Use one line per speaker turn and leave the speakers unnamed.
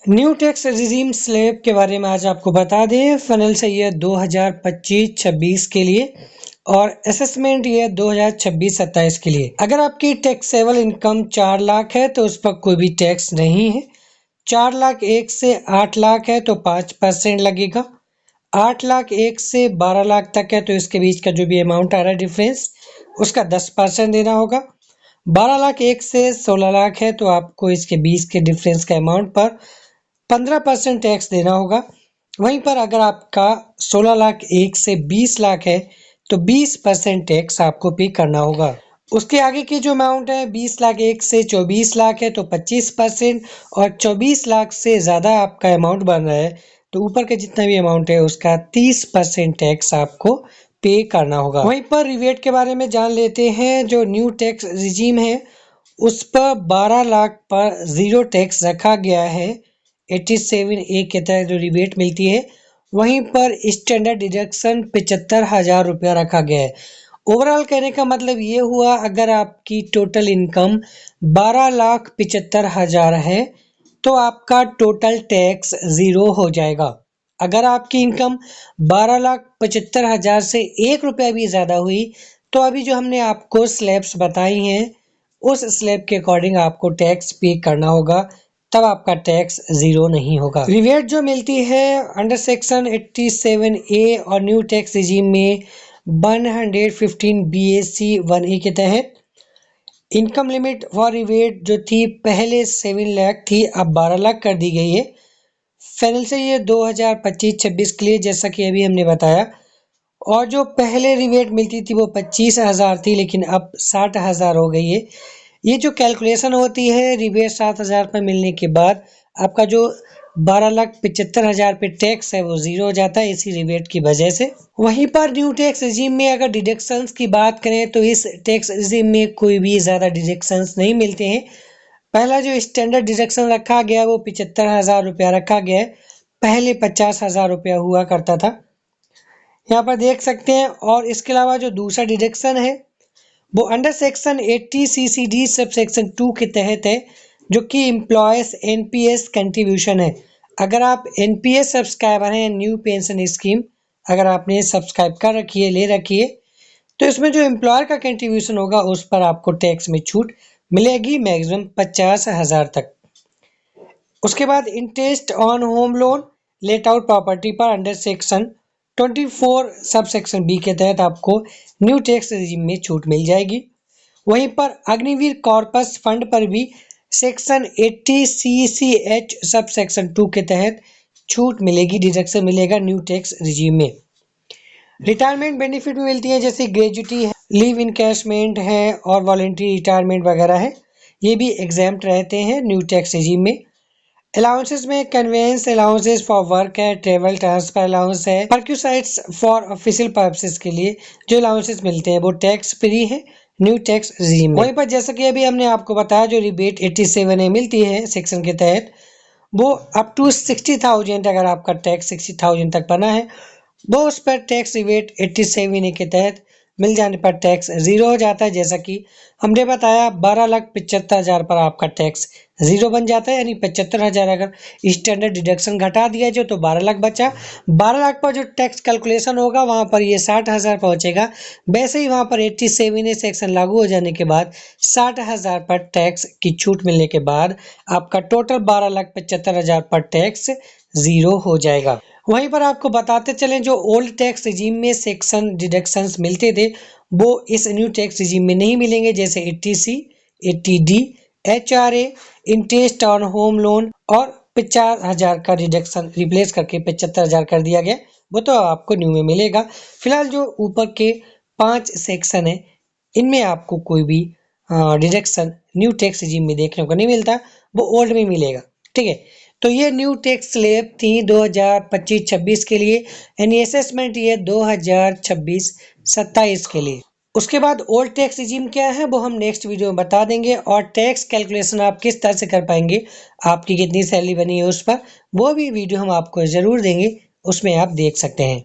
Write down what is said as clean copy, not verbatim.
New tax regime slab के बारे में आज आपको बता दें। फाइनेंशियल ईयर 2025-26 के लिए और असेसमेंट ईयर 2026-27 के लिए अगर आपकी टैक्सेबल इनकम 4 लाख है तो उस पर कोई भी टैक्स नहीं है। 4 लाख 1 से 8 लाख है तो 5% लगेगा। 8 लाख 1 से 12 लाख तक है तो इसके बीच का जो भी अमाउंट आ रहा है डिफरेंस उसका 10% देना होगा। 12 लाख 1 से 16 लाख है तो आपको इसके बीच के डिफरेंस के अमाउंट पर 15% टैक्स देना होगा। वहीं पर अगर आपका 16 लाख 1 से 20 लाख है तो 20% टैक्स आपको पे करना होगा। उसके आगे की जो अमाउंट है 20 लाख 1 से 24 लाख है तो 25% और 24 लाख से ज़्यादा आपका अमाउंट बन रहा है तो ऊपर का जितना भी अमाउंट है उसका 30% टैक्स आपको पे करना होगा। वहीं पर रिबेट के बारे में जान लेते हैं। जो न्यू टैक्स रिजीम है उस पर 12 लाख पर ज़ीरो टैक्स रखा गया है। 87A के तहत जो रिबेट मिलती है वहीं पर स्टैंडर्ड डिडक्शन 75,000 रुपया रखा गया है। ओवरऑल कहने का मतलब ये हुआ अगर आपकी टोटल इनकम 12,75,000 है तो आपका टोटल टैक्स ज़ीरो हो जाएगा। अगर आपकी इनकम 12,75,000 से 1 रुपया भी ज़्यादा हुई तो अभी जो हमने आपको स्लैब्स बताई हैं उस स्लैब के अकॉर्डिंग आपको टैक्स पे करना होगा, तब आपका टैक्स ज़ीरो नहीं होगा। रिबेट जो मिलती है अंडर सेक्शन 87A और न्यू टैक्स रिजीम में 115 BAC 1A के तहत इनकम लिमिट फॉर रिबेट जो थी पहले 7 लाख थी अब 12 लाख कर दी गई है। फाइनेंशियल ईयर 2025-26 के लिए जैसा कि अभी हमने बताया। और जो पहले रिबेट मिलती थी वो 25,000 थी लेकिन अब 60,000 हो गई है। ये जो कैलकुलेशन होती है रिबेट 7,000 पर मिलने के बाद आपका जो 12,75,000 पे टैक्स है वो ज़ीरो हो जाता है इसी रिबेट की वजह से। वहीं पर न्यू टैक्स रिजीम में अगर डिडक्शंस की बात करें तो इस टैक्स रिजीम में कोई भी ज़्यादा डिडक्शंस नहीं मिलते हैं। पहला जो स्टैंडर्ड डिडक्शन रखा गया वो 75,000 रुपया रखा गया है। पहले 50,000 रुपया हुआ करता था, यहाँ पर देख सकते हैं। और इसके अलावा जो दूसरा डिडक्शन है वो under section 80 CCD sub section 2 के तहत है जो कि एम्प्लॉयज NPS कंट्रीब्यूशन है। अगर आप NPS सब्सक्राइबर हैं न्यू पेंशन स्कीम अगर आपने सब्सक्राइब कर रखी है ले रखी है तो इसमें जो एम्प्लॉयर का कंट्रीब्यूशन होगा उस पर आपको टैक्स में छूट मिलेगी मैक्सिमम 50,000 तक। उसके बाद interest on home loan let out property पर under section 24 sub section B के तहत आपको न्यू टैक्स रिजीम में छूट मिल जाएगी। वहीं पर अग्निवीर कॉर्पस फंड पर भी सेक्शन 80 CCH सब सेक्शन 2 के तहत छूट मिलेगी, डिडक्शन मिलेगा न्यू टैक्स रिजीम में। रिटायरमेंट बेनिफिट भी मिलती है जैसे ग्रेजुटी है, लीव इनकैशमेंट है और वॉलंटरी रिटायरमेंट वगैरह है, ये भी एग्जाम्प्ट रहते हैं न्यू टैक्स रिजीम में। अलाउंसेस में कन्वेंस अलाउंसेस फॉर वर्क है, ट्रेवल ट्रांसफर अलाउंस है, परक्यूसाइट्स फॉर ऑफिशियल पर्पसेस के लिए जो अलाउंसेस मिलते हैं वो टैक्स फ्री है न्यू टैक्स रिजीम में। वहीं पर जैसा कि अभी हमने आपको बताया जो रिबेट 87A मिलती है सेक्शन के तहत वो अप टू 60,000 अगर आपका टैक्स 60,000 तक बना है वो उस पर टैक्स रिबेट 87A के तहत मिल जाने पर टैक्स ज़ीरो हो जाता है। जैसा कि हमने बताया 12,75,000 पर आपका टैक्स ज़ीरो बन जाता है, यानी 75,000 अगर स्टैंडर्ड डिडक्शन घटा दिया जो तो 12 लाख बचा। 12 लाख पर जो टैक्स कैलकुलेशन होगा वहाँ पर ये 60,000 पहुँचेगा। वैसे ही वहाँ पर 87A सेक्शन लागू हो जाने के बाद 60,000 पर टैक्स की छूट मिलने के बाद आपका टोटल 12,75,000 पर टैक्स ज़ीरो हो जाएगा। वहीं पर आपको बताते चलें जो ओल्ड टैक्स रिजीम में सेक्शन डिडक्शंस मिलते थे वो इस न्यू टैक्स रिजीम में नहीं मिलेंगे, जैसे 80C 80D HRA interest on home loan और 50,000 का डिडक्शन रिप्लेस करके 75,000 कर दिया गया, वो तो आपको न्यू में मिलेगा। फिलहाल जो ऊपर के 5 सेक्शन है इनमें आपको कोई भी डिडक्शन न्यू टैक्स रिजीम में देखने को नहीं मिलता, वो ओल्ड में मिलेगा। ठीक है, तो ये न्यू टैक्स स्लैब थी 2025-26 के लिए, यानी असेसमेंट ये 2026-27 के लिए। उसके बाद ओल्ड टैक्स रिजीम क्या है वो हम नेक्स्ट वीडियो में बता देंगे और टैक्स कैलकुलेशन आप किस तरह से कर पाएंगे, आपकी कितनी सैलरी बनी है उस पर वो भी वीडियो हम आपको ज़रूर देंगे, उसमें आप देख सकते हैं।